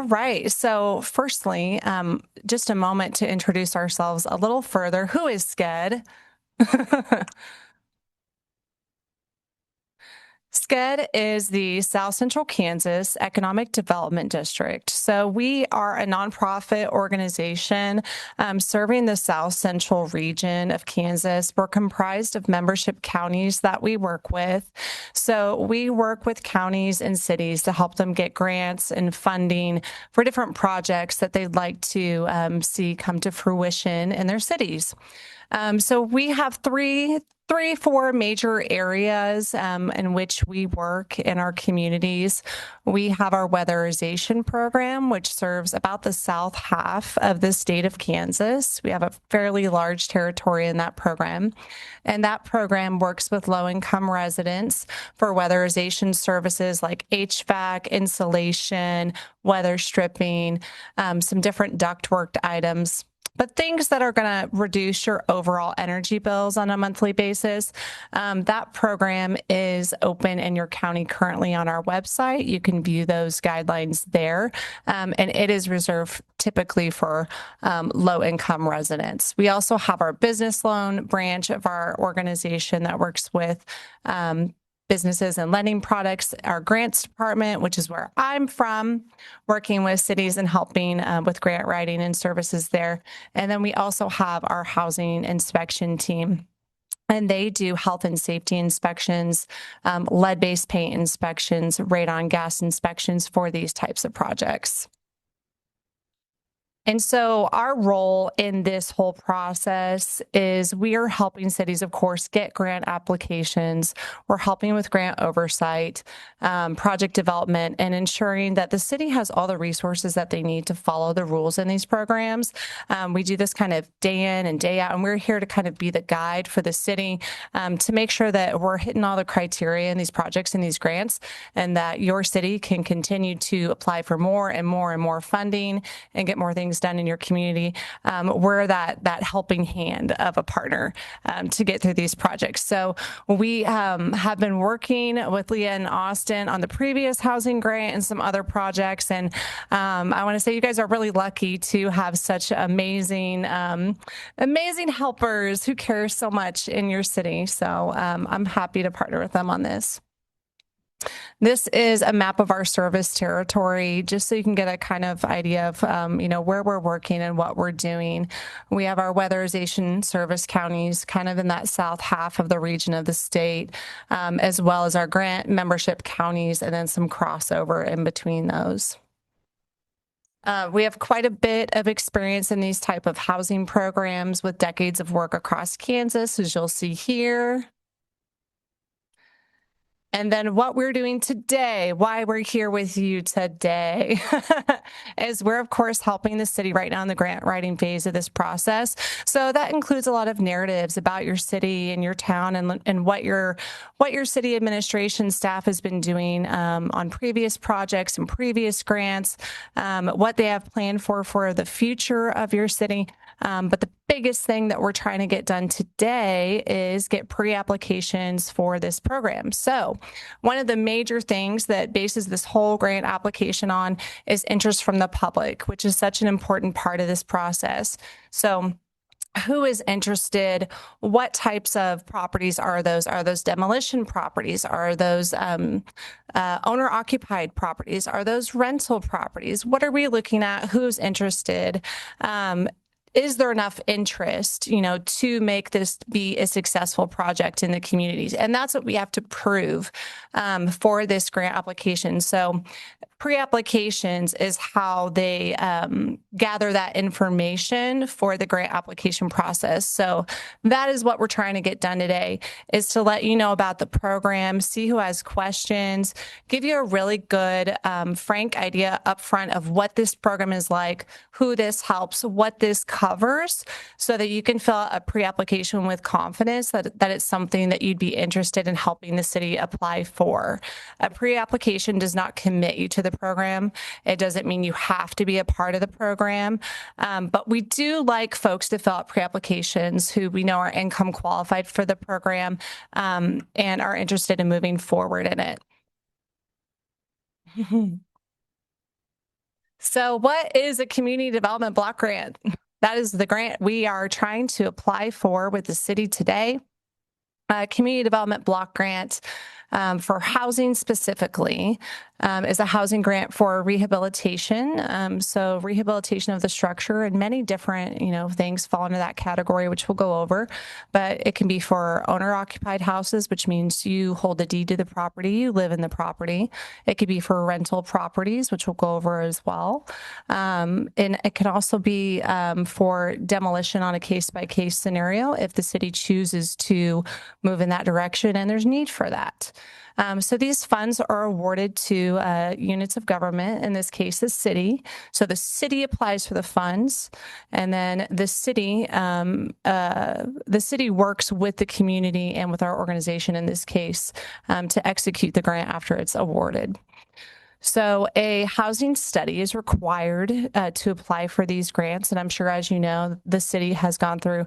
right. So, firstly, just a moment to introduce ourselves a little further. Who is SCKEDD? SCKEDD is the South Central Kansas Economic Development District. So we are a nonprofit organization serving the South Central region of Kansas. We're comprised of membership counties that we work with. So we work with counties and cities to help them get grants and funding for different projects that they'd like to see come to fruition in their cities. So we have four major areas in which we work in our communities. We have our weatherization program, which serves about the south half of the state of Kansas. We have a fairly large territory in that program. And that program works with low-income residents for weatherization services like HVAC, insulation, weather stripping, some different ductwork items, but things that are going to reduce your overall energy bills on a monthly basis. That program is open in your county currently on our website. You can view those guidelines there, and it is reserved typically for low-income residents. We also have our business loan branch of our organization that works with businesses and lending products, our grants department, which is where I'm from, working with cities and helping with grant writing and services there. And then we also have our housing inspection team. And they do health and safety inspections, lead-based paint inspections, radon gas inspections for these types of projects. And so our role in this whole process is we are helping cities, of course, get grant applications. We're helping with grant oversight, project development, and ensuring that the city has all the resources that they need to follow the rules in these programs. We do this kind of day in and day out, and we're here to kind of be the guide for the city to make sure that we're hitting all the criteria in these projects and these grants, and that your city can continue to apply for more and more and more funding and get more things done in your community. We're that helping hand of a partner to get through these projects. So we have been working with Leah and Austin on the previous housing grant and some other projects. And I want to say you guys are really lucky to have such amazing helpers who care so much in your city. So I'm happy to partner with them on this. This is a map of our service territory, just so you can get a kind of idea of, where we're working and what we're doing. We have our weatherization service counties kind of in that south half of the region of the state, as well as our grant membership counties, and then some crossover in between those. We have quite a bit of experience in these type of housing programs with decades of work across Kansas, as you'll see here. And then what we're doing today, why we're here with you today, is we're, of course, helping the city right now in the grant writing phase of this process. So that includes a lot of narratives about your city and your town and what your city administration staff has been doing on previous projects and previous grants, what they have planned for the future of your city. But the biggest thing that we're trying to get done today is get pre-applications for this program. So one of the major things that bases this whole grant application on is interest from the public, which is such an important part of this process. So who is interested? What types of properties are those? Are those demolition properties? Are those owner-occupied properties? Are those rental properties? What are we looking at? Who's interested? Is there enough interest, to make this be a successful project in the communities? And that's what we have to prove for this grant application. So pre-applications is how they gather that information for the grant application process. So that is what we're trying to get done today, is to let you know about the program, see who has questions, give you a really good, frank idea up front of what this program is like, who this helps, what this covers, so that you can fill out a pre-application with confidence that it's something that you'd be interested in helping the city apply for. A pre-application does not commit you to the program. It doesn't mean you have to be a part of the program, but we do like folks to fill out pre-applications who we know are income qualified for the program and are interested in moving forward in it. So what is a community development block grant? That is the grant we are trying to apply for with the city today. Community development block grant for housing specifically is a housing grant for rehabilitation. So rehabilitation of the structure and many different, things fall into that category, which we'll go over. But it can be for owner-occupied houses, which means you hold the deed to the property, you live in the property. It could be for rental properties, which we'll go over as well. And it can also be for demolition on a case-by-case scenario if the city chooses to move in that direction and there's need for that. So these funds are awarded to units of government, in this case, the city. So the city applies for the funds, and then the city works with the community and with our organization, in this case, to execute the grant after it's awarded. So a housing study is required to apply for these grants. And I'm sure, as you know, the city has gone through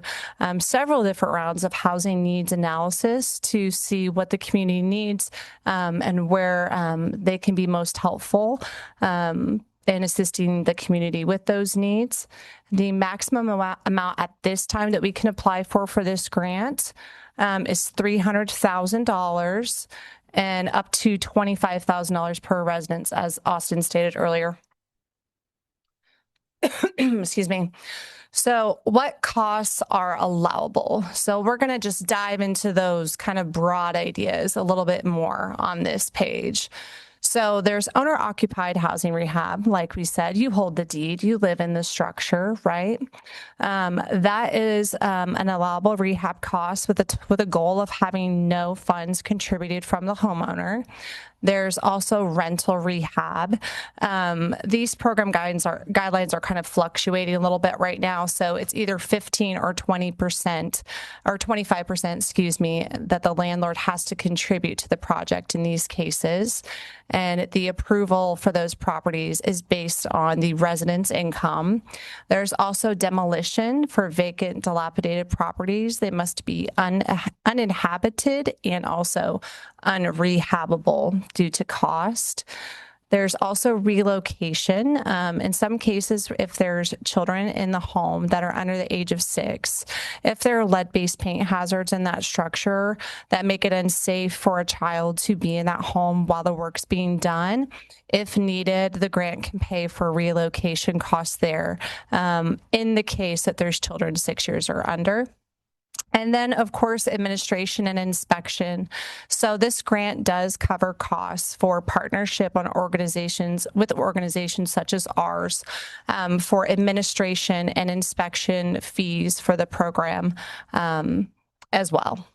several different rounds of housing needs analysis to see what the community needs and where they can be most helpful in assisting the community with those needs. The maximum amount at this time that we can apply for this grant is $300,000. And up to $25,000 per residence, as Austin stated earlier. Excuse me. So what costs are allowable? So we're going to just dive into those kind of broad ideas a little bit more on this page. So there's owner-occupied housing rehab. Like we said, you hold the deed, you live in the structure, right? That is an allowable rehab cost with a goal of having no funds contributed from the homeowner. There's also rental rehab. These program guidelines are kind of fluctuating a little bit right now. So it's either 15 or 20% or 25%, excuse me, that the landlord has to contribute to the project in these cases. And the approval for those properties is based on the resident's income. There's also demolition for vacant, dilapidated properties. They must be uninhabited and also unrehabable due to cost. There's also relocation. In some cases, if there's children in the home that are under the age of 6, if there are lead-based paint hazards in that structure that make it unsafe for a child to be in that home while the work's being done, if needed, the grant can pay for relocation costs there in the case that there's children 6 years or under. And then, of course, administration and inspection. So this grant does cover costs for partnership on organizations such as ours for administration and inspection fees for the program as well.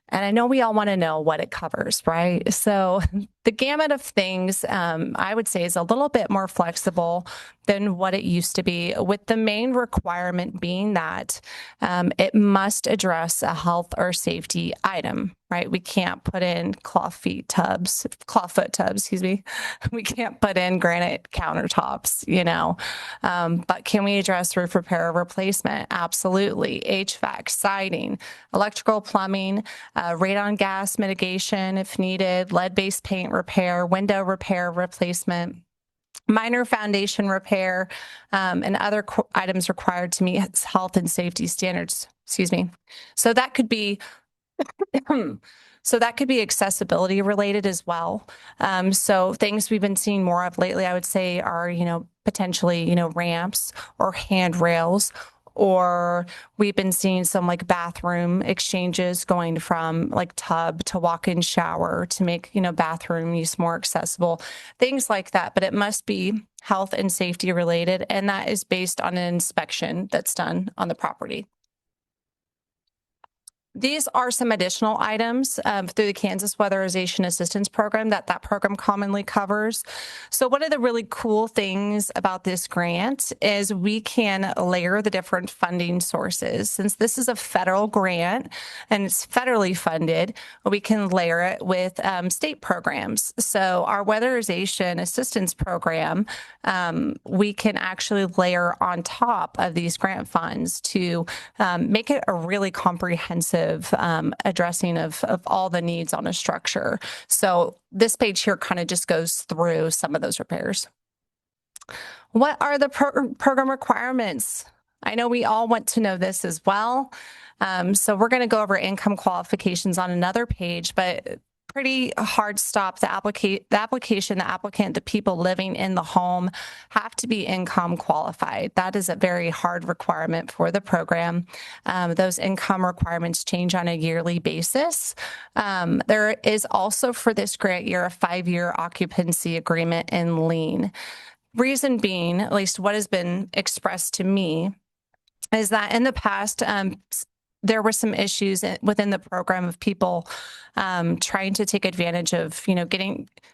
And I know we all want to know what it covers, right? So the gamut of things, I would say, is a little bit more flexible than what it used to be, with the main requirement being that it must address a health or safety item, right? We can't put in clawfoot tubs, excuse me. We can't put in granite countertops, but can we address roof repair or replacement? Absolutely. HVAC, siding, electrical, plumbing, radon gas mitigation if needed, lead-based paint repair, window repair, replacement, minor foundation repair, and other items required to meet health and safety standards. Excuse me. So that could be accessibility related as well. So things we've been seeing more of lately, I would say, are, potentially, ramps or handrails, or we've been seeing some like bathroom exchanges going from like tub to walk-in shower to make, bathroom use more accessible, things like that. But it must be health and safety related, and that is based on an inspection that's done on the property. These are some additional items through the Kansas Weatherization Assistance Program that program commonly covers. So one of the really cool things about this grant is we can layer the different funding sources. Since this is a federal grant and it's federally funded, we can layer it with state programs. So our Weatherization Assistance Program, we can actually layer on top of these grant funds to make it a really comprehensive comprehensive addressing of all the needs on a structure. So this page here kind of just goes through some of those repairs. What are the program requirements? I know we all want to know this as well. So we're going to go over income qualifications on another page, but pretty hard stop. The application, the applicant, the people living in the home have to be income qualified. That is a very hard requirement for the program. Those income requirements change on a yearly basis. There is also for this grant year a 5-year occupancy agreement in lien. Reason being, at least what has been expressed to me, is that in the past, there were some issues within the program of people trying to take advantage of,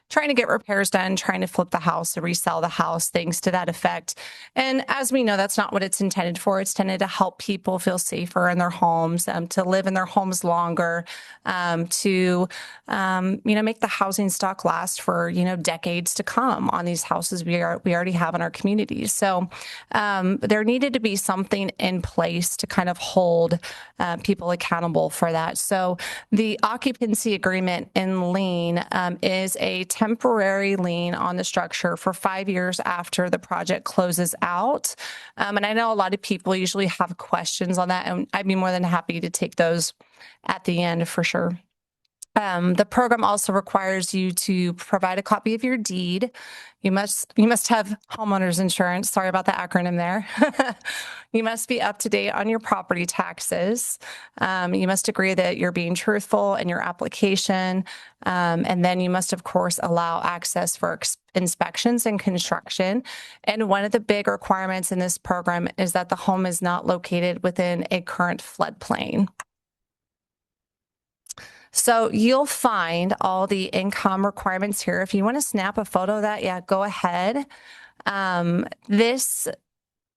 trying to get repairs done, trying to flip the house or resell the house, things to that effect. And as we know, that's not what it's intended for. It's intended to help people feel safer in their homes, to live in their homes longer, to make the housing stock last for, decades to come on these houses we already have in our communities. So there needed to be something in place to kind of hold people accountable for that. So the occupancy agreement in lien is a temporary lien on the structure for 5 years after the project closes out. And I know a lot of people usually have questions on that, and I'd be more than happy to take those at the end for sure. The program also requires you to provide a copy of your deed. You must have homeowners insurance. Sorry about the acronym there. You must be up to date on your property taxes. You must agree that you're being truthful in your application. And then you must, of course, allow access for inspections and construction. And one of the big requirements in this program is that the home is not located within a current floodplain. So you'll find all the income requirements here. If you want to snap a photo of that, yeah, go ahead. This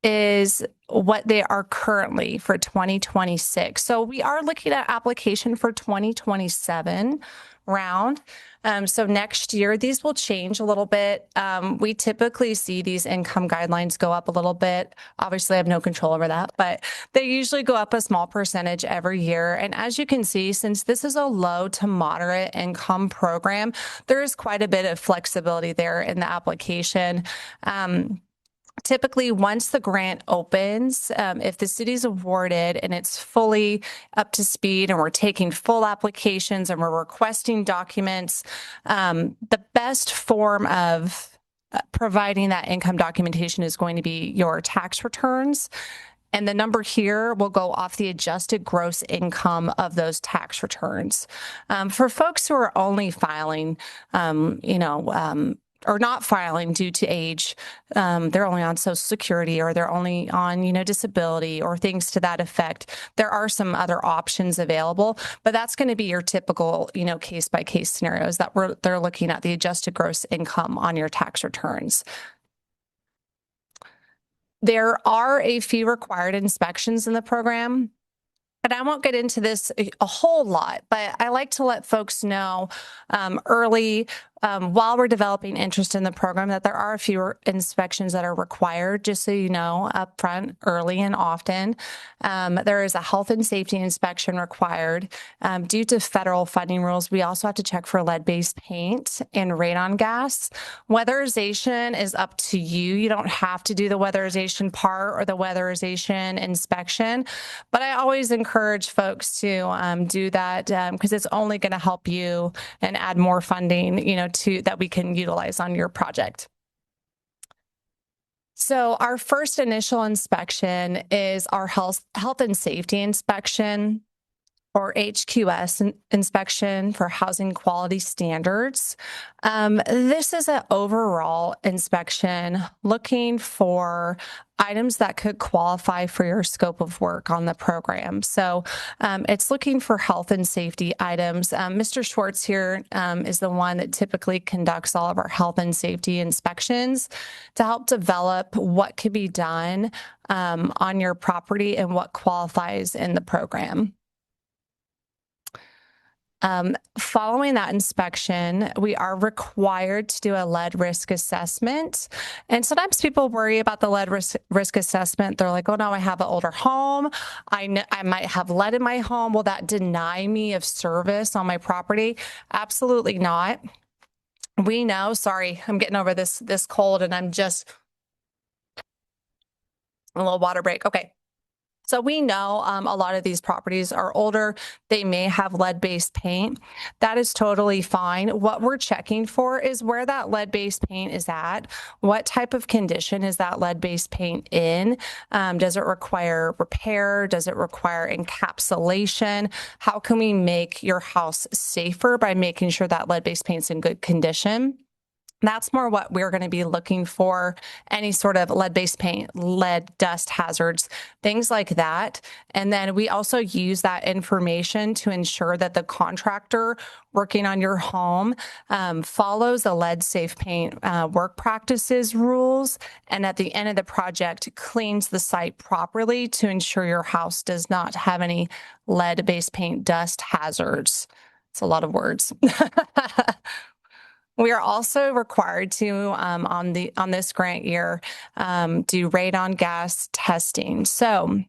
is what they are currently for 2026. So we are looking at application for 2027 round. So next year, these will change a little bit. We typically see these income guidelines go up a little bit. Obviously, I have no control over that, but they usually go up a small percentage every year. And as you can see, since this is a low to moderate income program, there is quite a bit of flexibility there in the application. Typically, once the grant opens, if the city's awarded and it's fully up to speed and we're taking full applications and we're requesting documents, the best form of providing that income documentation is going to be your tax returns. And the number here will go off the adjusted gross income of those tax returns. For folks who are only filing, or not filing due to age, they're only on Social Security or they're only on, disability or things to that effect. There are some other options available, but that's going to be your typical, case by case scenarios that they're looking at the adjusted gross income on your tax returns. There are a few required inspections in the program. And I won't get into this a whole lot, but I like to let folks know early while we're developing interest in the program that there are a few inspections that are required, just so you know, up front, early and often. There is a health and safety inspection required. Due to federal funding rules, we also have to check for lead-based paint and radon gas. Weatherization is up to you. You don't have to do the weatherization part or the weatherization inspection, but I always encourage folks to do that because it's only going to help you and add more funding, that we can utilize on your project. So our first initial inspection is our health and safety inspection, or HQS inspection for housing quality standards. This is an overall inspection looking for items that could qualify for your scope of work on the program. So it's looking for health and safety items. Mr. Schwartz here is the one that typically conducts all of our health and safety inspections to help develop what could be done on your property and what qualifies in the program. Following that inspection, we are required to do a lead risk assessment. And sometimes people worry about the lead risk assessment. They're like, oh no, I have an older home. I might have lead in my home. Will that deny me of service on my property? Absolutely not. We know, sorry, I'm getting over this cold and I'm just a little water break. Okay. So we know a lot of these properties are older. They may have lead-based paint. That is totally fine. What we're checking for is where that lead-based paint is at. What type of condition is that lead-based paint in? Does it require repair? Does it require encapsulation? How can we make your house safer by making sure that lead-based paint's in good condition? That's more what we're going to be looking for, any sort of lead-based paint, lead, dust hazards, things like that. And then we also use that information to ensure that the contractor working on your home follows the lead safe paint work practices rules. And at the end of the project, cleans the site properly to ensure your house does not have any lead-based paint dust hazards. It's a lot of words. We are also required to, on this grant year, do radon gas testing. So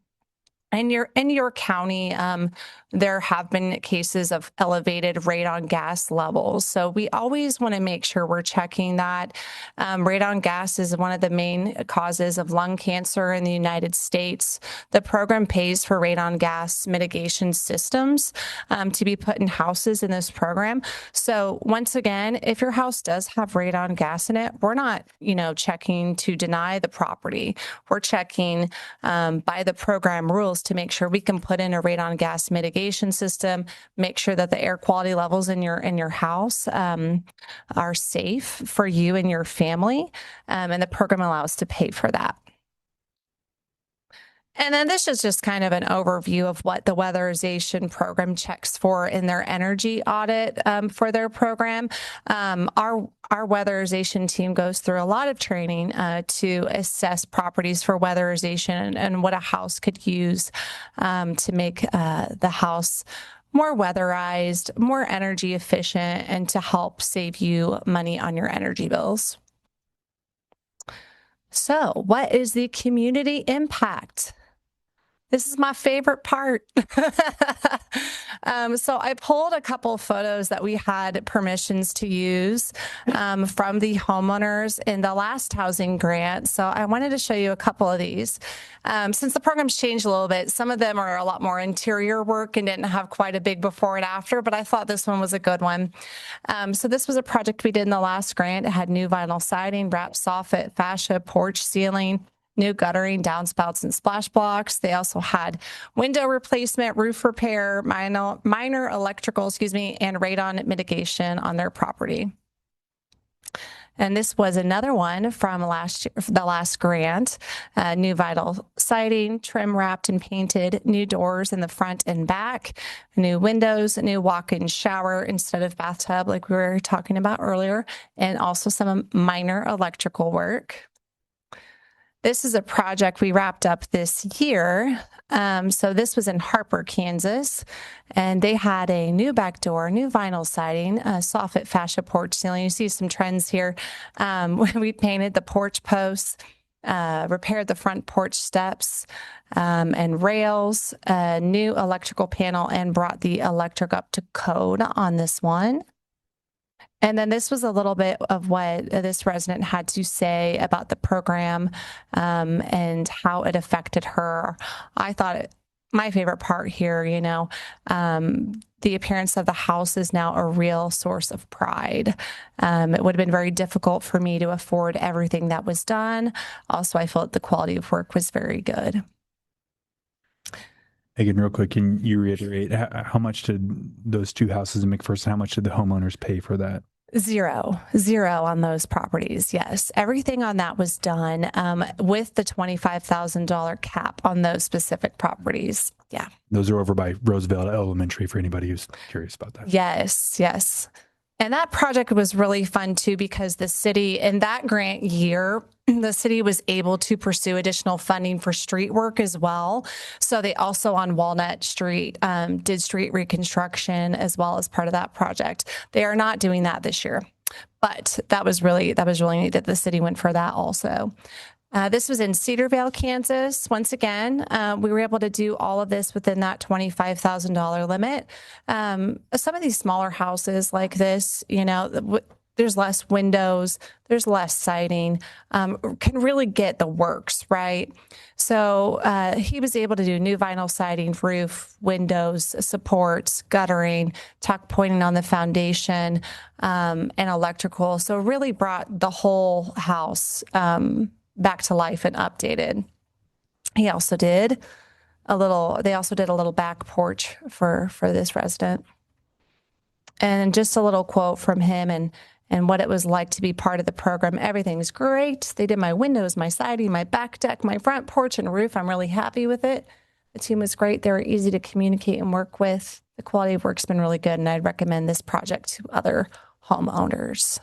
in your county, there have been cases of elevated radon gas levels. So we always want to make sure we're checking that. Radon gas is one of the main causes of lung cancer in the United States. The program pays for radon gas mitigation systems to be put in houses in this program. So once again, if your house does have radon gas in it, we're not, checking to deny the property. We're checking by the program rules to make sure we can put in a radon gas mitigation system, make sure that the air quality levels in your house are safe for you and your family, and the program allows us to pay for that. And then this is just kind of an overview of what the weatherization program checks for in their energy audit for their program. Our weatherization team goes through a lot of training to assess properties for weatherization and what a house could use to make the house more weatherized, more energy efficient, and to help save you money on your energy bills. So, what is the community impact? This is my favorite part. So I pulled a couple of photos that we had permissions to use from the homeowners in the last housing grant. So I wanted to show you a couple of these. Since the program's changed a little bit, some of them are a lot more interior work and didn't have quite a big before and after, but I thought this one was a good one. So this was a project we did in the last grant. It had new vinyl siding, wrapped soffit, fascia, porch ceiling, new guttering, downspouts, and splash blocks. They also had window replacement, roof repair, minor electrical, and radon mitigation on their property. And this was another one from the last grant. New vinyl siding, trim wrapped and painted, new doors in the front and back, new windows, new walk-in shower instead of bathtub like we were talking about earlier, and also some minor electrical work. This is a project we wrapped up this year. So this was in Harper, Kansas, and they had a new back door, new vinyl siding, soffit fascia porch ceiling. You see some trends here. We painted the porch posts, repaired the front porch steps and rails, a new electrical panel, and brought the electric up to code on this one. And then this was a little bit of what this resident had to say about the program and how it affected her. I thought my favorite part here, the appearance of the house is now a real source of pride. It would have been very difficult for me to afford everything that was done. Also, I felt the quality of work was very good. Again, real quick, can you reiterate how much did those two houses in McPherson, how much did the homeowners pay for that? Zero on those properties. Yes. Everything on that was done with the $25,000 cap on those specific properties. Yeah. Those are over by Roosevelt Elementary for anybody who's curious about that. Yes. And that project was really fun too, because the city in that grant year, the city was able to pursue additional funding for street work as well. So they also on Walnut Street did street reconstruction as well as part of that project. They are not doing that this year, but that was really neat that the city went for that also. This was in Cedarvale, Kansas. Once again, we were able to do all of this within that $25,000 limit. Some of these smaller houses like this, there's less windows, there's less siding, can really get the works, right? So he was able to do new vinyl siding, roof, windows, supports, guttering, tuck pointing on the foundation, and electrical. So really brought the whole house back to life and updated. They also did a little back porch for this resident. And just a little quote from him and what it was like to be part of the program. Everything's great. They did my windows, my siding, my back deck, my front porch and roof. I'm really happy with it. The team was great. They were easy to communicate and work with. The quality of work's been really good, and I'd recommend this project to other homeowners.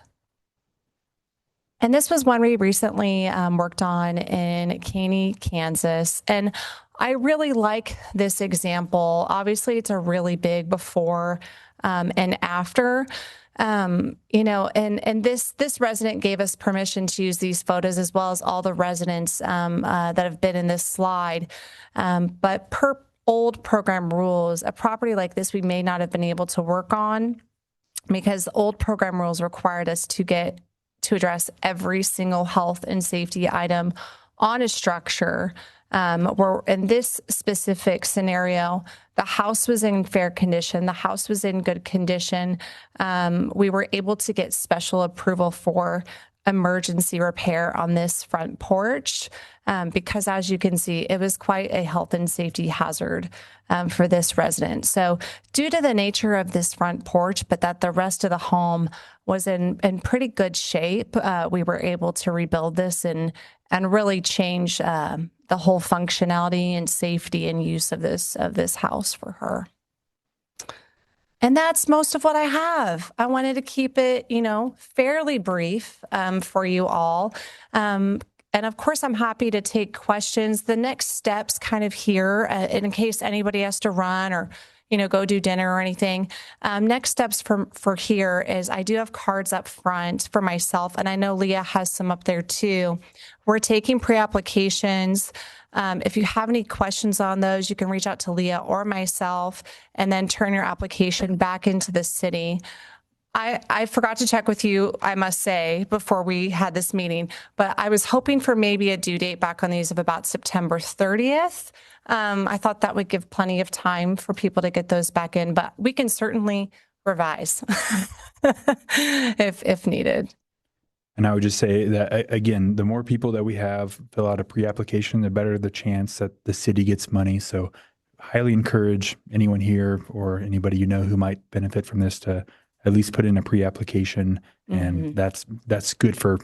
And this was one we recently worked on in Caney, Kansas. And I really like this example. Obviously, it's a really big before and after. And this resident gave us permission to use these photos as well as all the residents that have been in this slide. But per old program rules, a property like this we may not have been able to work on because old program rules required us to address every single health and safety item on a structure. Where in this specific scenario, the house was in fair condition. The house was in good condition. We were able to get special approval for emergency repair on this front porch because, as you can see, it was quite a health and safety hazard for this resident. So due to the nature of this front porch, but that the rest of the home was in pretty good shape, we were able to rebuild this and really change the whole functionality and safety and use of this house for her. And that's most of what I have. I wanted to keep it, fairly brief for you all. And of course, I'm happy to take questions. The next steps kind of here, in case anybody has to run or, go do dinner or anything. Next steps for here is I do have cards up front for myself, and I know Leah has some up there too. We're taking pre-applications. If you have any questions on those, you can reach out to Leah or myself and then turn your application back into the city. I forgot to check with you, I must say, before we had this meeting, but I was hoping for maybe a due date back on these of about September 30th. I thought that would give plenty of time for people to get those back in, but we can certainly revise if needed. And I would just say that, again, the more people that we have fill out a pre-application, the better the chance that the city gets money. So highly encourage anyone here or anybody who might benefit from this to at least put in a pre-application. And that's good for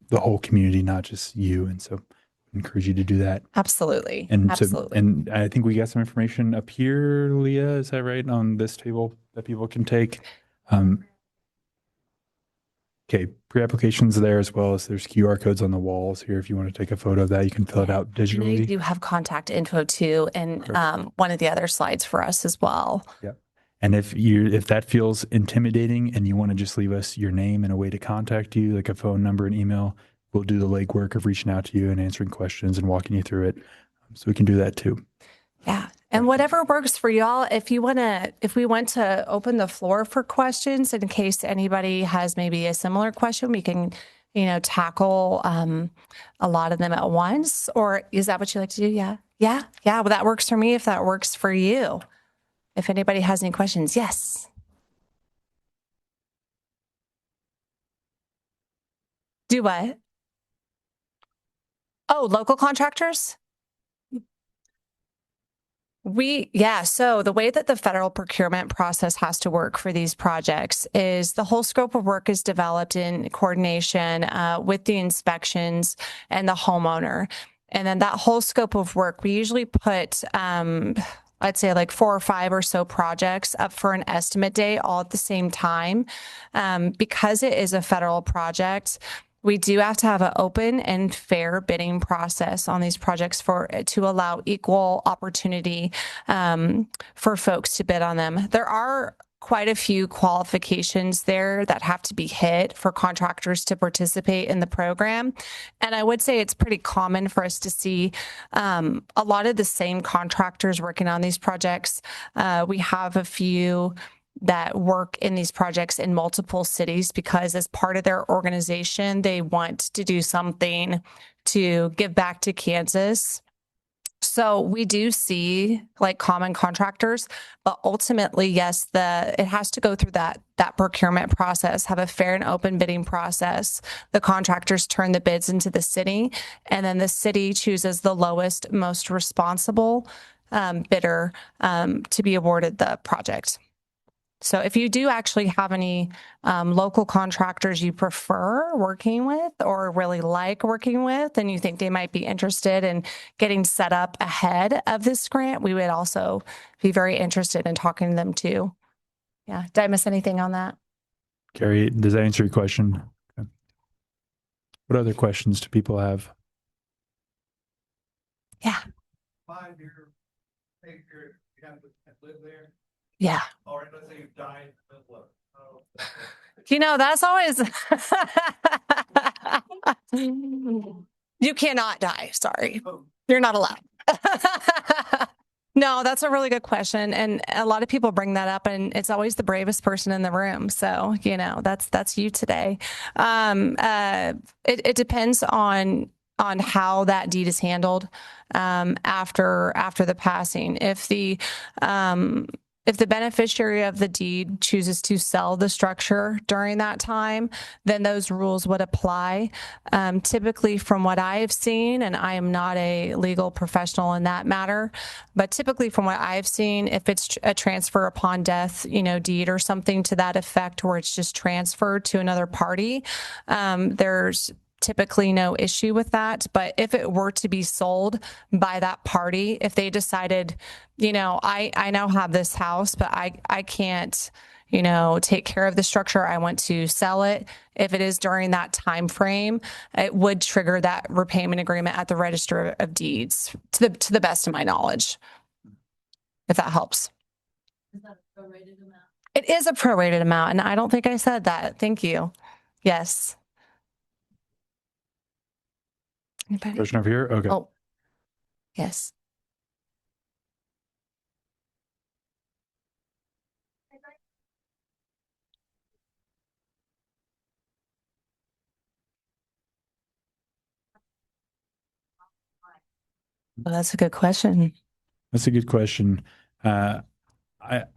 the whole community, not just you. And so I encourage you to do that. Absolutely. And absolutely. And I think we got some information up here, Leah, is that right, on this table that people can take? Okay, pre-applications there, as well as there's QR codes on the walls here. If you want to take a photo of that, you can fill it out digitally. And I do have contact info too, and one of the other slides for us as well. Yeah. And if that feels intimidating and you want to just leave us your name and a way to contact you, like a phone number and email, we'll do the legwork of reaching out to you and answering questions and walking you through it. So we can do that too. Yeah. And whatever works for y'all, if we want to open the floor for questions in case anybody has maybe a similar question, we can, tackle a lot of them at once. Or is that what you like to do? Yeah. Yeah. Yeah. Well, that works for me if that works for you. If anybody has any questions, yes. Do what? Oh, local contractors? So the way that the federal procurement process has to work for these projects is the whole scope of work is developed in coordination with the inspections and the homeowner. And then that whole scope of work, we usually put I'd say like 4 or 5 or so projects up for an estimate day all at the same time. Because it is a federal project, we do have to have an open and fair bidding process on these projects to allow equal opportunity for folks to bid on them. There are quite a few qualifications there that have to be hit for contractors to participate in the program. And I would say it's pretty common for us to see a lot of the same contractors working on these projects. We have a few that work in these projects in multiple cities because as part of their organization, they want to do something to give back to Kansas. So we do see like common contractors, but ultimately, yes, it has to go through that procurement process, have a fair and open bidding process. The contractors turn the bids into the city, and then the city chooses the lowest, most responsible bidder to be awarded the project. So if you do actually have any local contractors you prefer working with or really like working with, and you think they might be interested in getting set up ahead of this grant, we would also be very interested in talking to them too. Yeah. Did I miss anything on that? Carrie, does that answer your question? Okay. What other questions do people have? Yeah. 5-year, 8-year, you have to live there. Yeah. All right, let's say you die in the middle of it. You know, that's always, you cannot die. Sorry. You're not allowed. No, that's a really good question. And a lot of people bring that up, and it's always the bravest person in the room. So, you know, that's you today. It depends on how that deed is handled after the passing. If the beneficiary of the deed chooses to sell the structure during that time, then those rules would apply. Typically, from what I've seen, and I am not a legal professional in that matter, but typically from what I've seen, if it's a transfer upon death, deed or something to that effect, where it's just transferred to another party, there's typically no issue with that. But if it were to be sold by that party, if they decided, I now have this house, but I can't, take care of the structure, I want to sell it. If it is during that time frame, it would trigger that repayment agreement at the Register of Deeds, to the best of my knowledge, if that helps. Is that a prorated amount? It is a prorated amount, and I don't think I said that. Thank you. Yes. Anybody? Question over here? Okay. Oh, yes. Well, that's a good question. That's a good question. I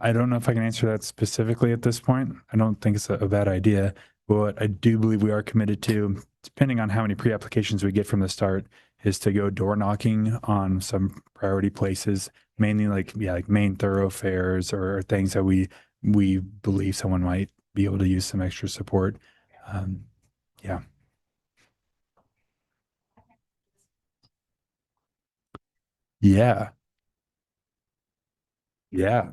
don't know if I can answer that specifically at this point. I don't think it's a bad idea. But what I do believe we are committed to, depending on how many pre-applications we get from the start, is to go door knocking on some priority places, mainly like main thoroughfares or things that we believe someone might be able to use some extra support. Yeah. Yeah. Yeah.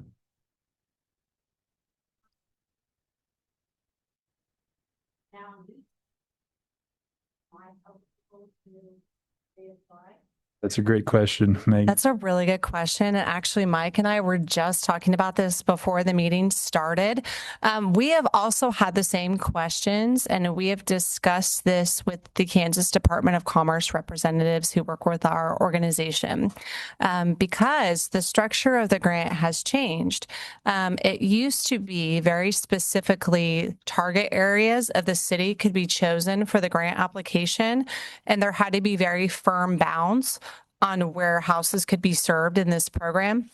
That's a great question, Meg. That's a really good question. And actually, Mike and I were just talking about this before the meeting started. We have also had the same questions, and we have discussed this with the Kansas Department of Commerce representatives who work with our organization, because the structure of the grant has changed. It used to be very specifically target areas of the city could be chosen for the grant application, and there had to be very firm bounds on where houses could be served in this program.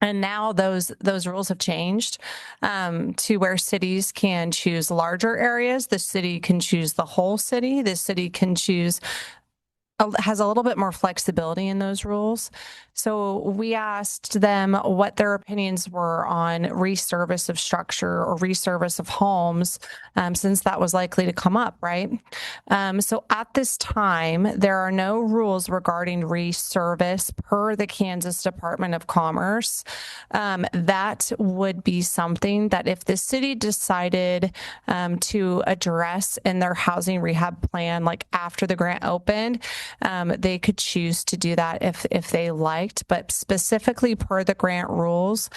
And now those rules have changed to where cities can choose larger areas. The city can choose the whole city. The city can choose has a little bit more flexibility in those rules. So we asked them what their opinions were on resurface of structure or resurface of homes, since that was likely to come up, right? So at this time, there are no rules regarding resurface per the Kansas Department of Commerce. That would be something that if the city decided to address in their housing rehab plan, like after the grant opened, they could choose to do that if they liked, but specifically per the grant rules,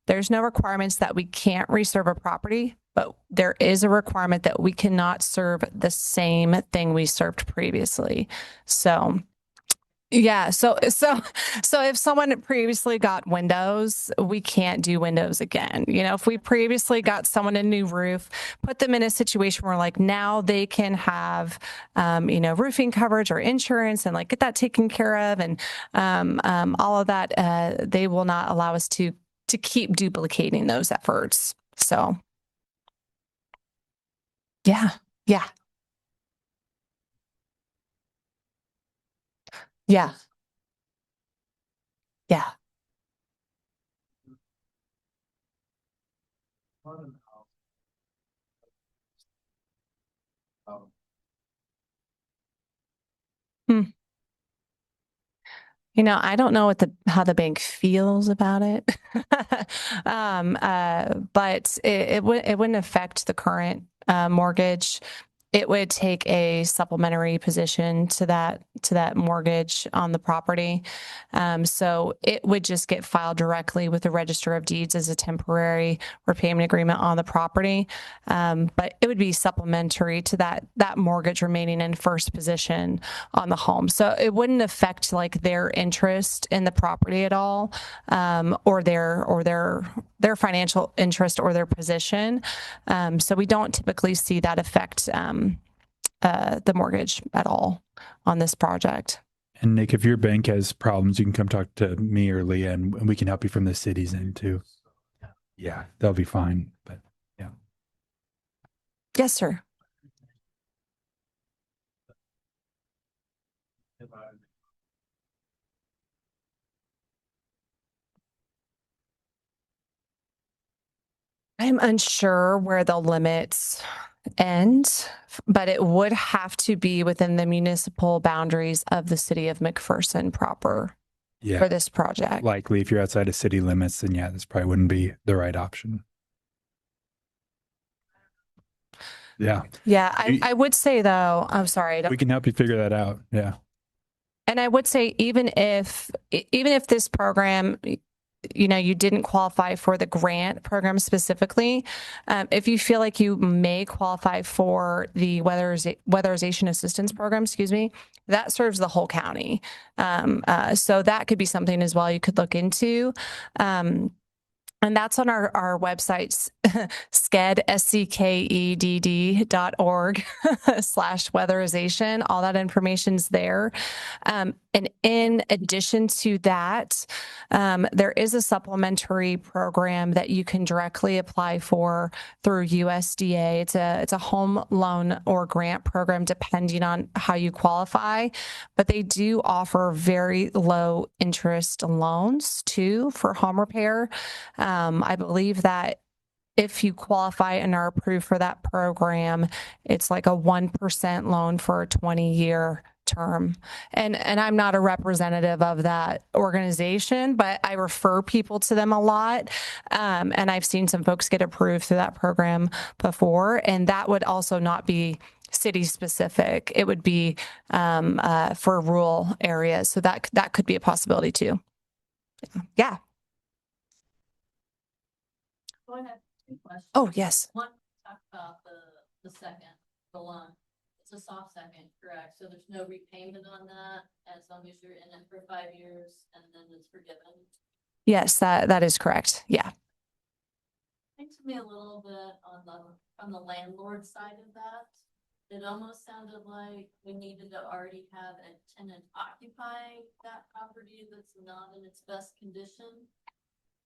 there's no requirements that we can't reserve a property, but there is a requirement that we cannot serve the same thing we served previously. So yeah, so if someone previously got windows, we can't do windows again. You know, if we previously got someone a new roof, put them in a situation where like now they can have, roofing coverage or insurance and like get that taken care of, and all of that, they will not allow us to keep duplicating those efforts. So, yeah, yeah, yeah, yeah. Hmm. I don't know how the bank feels about it, but it wouldn't affect the current mortgage. It would take a supplementary position to that mortgage on the property. So it would just get filed directly with the Register of Deeds as a temporary repayment agreement on the property. But it would be supplementary to that mortgage remaining in first position on the home. So it wouldn't affect like their interest in the property at all, or their financial interest or their position. So we don't typically see that affect the mortgage at all on this project. And Nick, if your bank has problems, you can come talk to me or Leah, and we can help you from the city's end too. Yeah, they'll be fine. But yeah. Yes, sir. I'm unsure where the limits end, but it would have to be within the municipal boundaries of the city of McPherson proper Yeah. for this project. Likely if you're outside of city limits, then yeah, this probably wouldn't be the right option. Yeah. Yeah, I would say though, I'm sorry. We can help you figure that out. Yeah. And I would say even if this program, you didn't qualify for the grant program specifically, if you feel like you may qualify for the weatherization assistance program, that serves the whole county. So that could be something as well you could look into. And that's on our website, SCKEDD, SCKEDD.org /weatherization. All that information's there. And in addition to that, there is a supplementary program that you can directly apply for through USDA. It's a home loan or grant program depending on how you qualify, but they do offer very low interest loans too for home repair. I believe that if you qualify and are approved for that program, it's like a 1% loan for a 20-year term. And I'm not a representative of that organization, but I refer people to them a lot. And I've seen some folks get approved through that program before. And that would also not be city specific. It would be for rural areas. So that could be a possibility too. Yeah. Go ahead. Two questions. Oh, yes. One, talk about the second, the loan. It's a soft second, correct? So there's no repayment on that as long as you're in it for 5 years and then it's forgiven. Yes, that is correct. Yeah. Think to me a little bit on the landlord side of that. It almost sounded like we needed to already have a tenant occupy that property that's not in its best condition.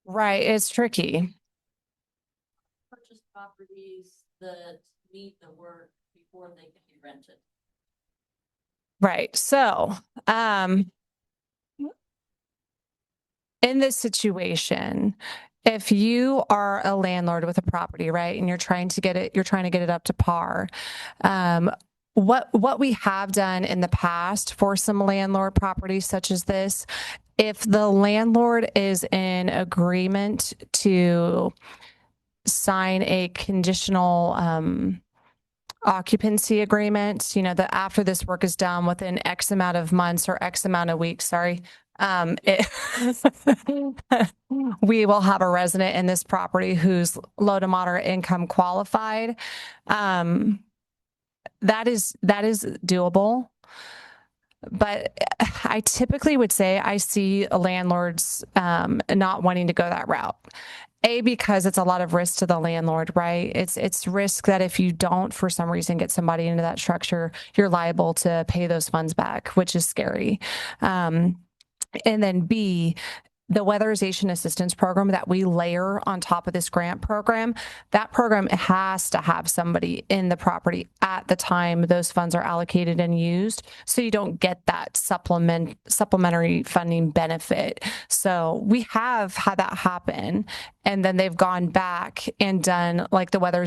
Right. It's tricky. Purchase properties that meet the work before they can be rented. Right. So, in this situation, if you are a landlord with a property, right, and you're trying to get it up to par, what we have done in the past for some landlord properties such as this, if the landlord is in agreement to sign a conditional occupancy agreement, that after this work is done within X amount of months or X amount of weeks, we will have a resident in this property who's low to moderate income qualified. That is doable. But I typically would say I see landlords not wanting to go that route. Because it's a lot of risk to the landlord, right? It's risk that if you don't, for some reason, get somebody into that structure, you're liable to pay those funds back, which is scary. And then B, the weatherization assistance program that we layer on top of this grant program, that program has to have somebody in the property at the time those funds are allocated and used, so you don't get that supplementary funding benefit. So we have had that happen, and then they've gone back and done like the weatherization